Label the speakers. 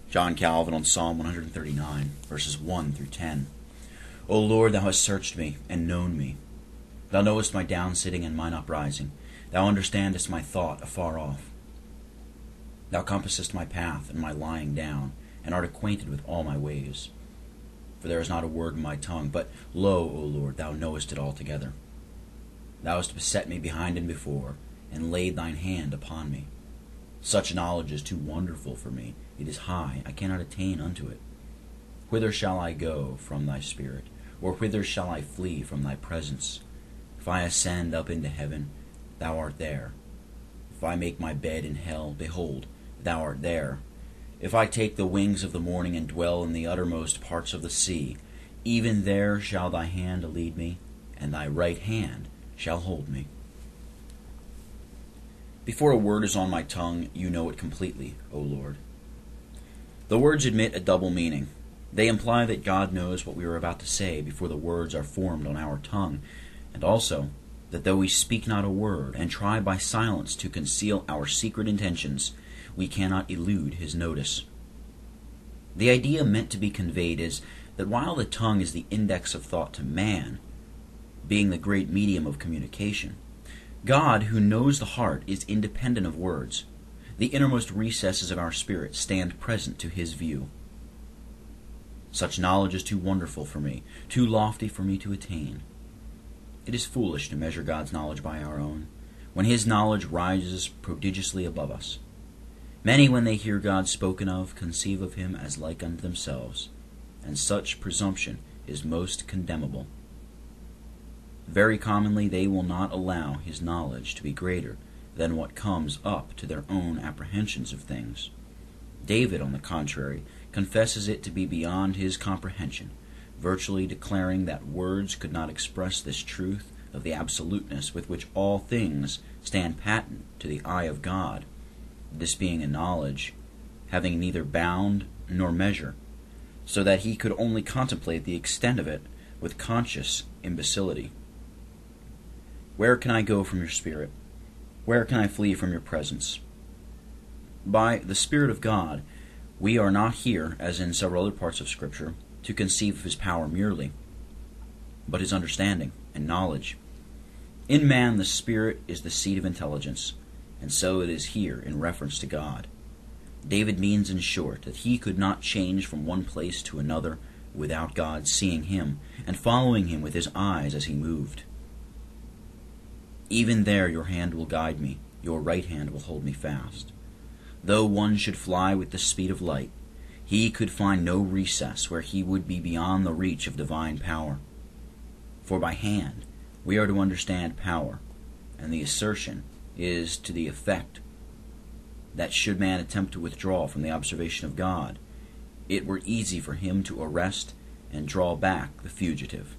Speaker 1: John Calvin on Psalm 139, verses 1 through 10. O Lord, thou hast searched me and known me. Thou knowest my downsitting and mine uprising. Thou understandest my thought afar off. Thou compassest my path and my lying down, and art acquainted with all my ways. For there is not a word in my tongue, but lo, O Lord, thou knowest it altogether. Thou hast beset me behind and before, and laid thine hand upon me. Such knowledge is too wonderful for me. It is high, I cannot attain unto it. Whither shall I go from thy spirit? Or whither shall I flee from thy presence? If I ascend up into heaven, thou art there. If I make my bed in hell, behold, thou art there. If I take the wings of the morning and dwell in the uttermost parts of the sea, even there shall thy hand lead me, and thy right hand shall hold me. Before a word is on my tongue, you know it completely, O Lord. The words admit a double meaning. They imply that God knows what we are about to say before the words are formed on our tongue, and also that though we speak not a word and try by silence to conceal our secret intentions, we cannot elude his notice. The idea meant to be conveyed is that while the tongue is the index of thought to man, being the great medium of communication, God, who knows the heart, is independent of words. The innermost recesses of our spirit stand present to his view. Such knowledge is too wonderful for me, too lofty for me to attain. It is foolish to measure God's knowledge by our own, when his knowledge rises prodigiously above us. Many, when they hear God spoken of, conceive of him as like unto themselves, and such presumption is most condemnable. Very commonly they will not allow his knowledge to be greater than what comes up to their own apprehensions of things. David, on the contrary, confesses it to be beyond his comprehension, virtually declaring that words could not express this truth of the absoluteness with which all things stand patent to the eye of God, this being a knowledge having neither bound nor measure, so that he could only contemplate the extent of it with conscious imbecility. Where can I go from your spirit? Where can I flee from your presence? By the Spirit of God, we are not here, as in several other parts of Scripture, to conceive of his power merely, but his understanding and knowledge. In man, the Spirit is the seat of intelligence, and so it is here in reference to God. David means, in short, that he could not change from one place to another without God seeing him and following him with his eyes as he moved. Even there your hand will guide me, your right hand will hold me fast. Though one should fly with the speed of light, he could find no recess where he would be beyond the reach of divine power. For by hand we are to understand power, and the assertion is to the effect that should man attempt to withdraw from the observation of God, it were easy for him to arrest and draw back the fugitive.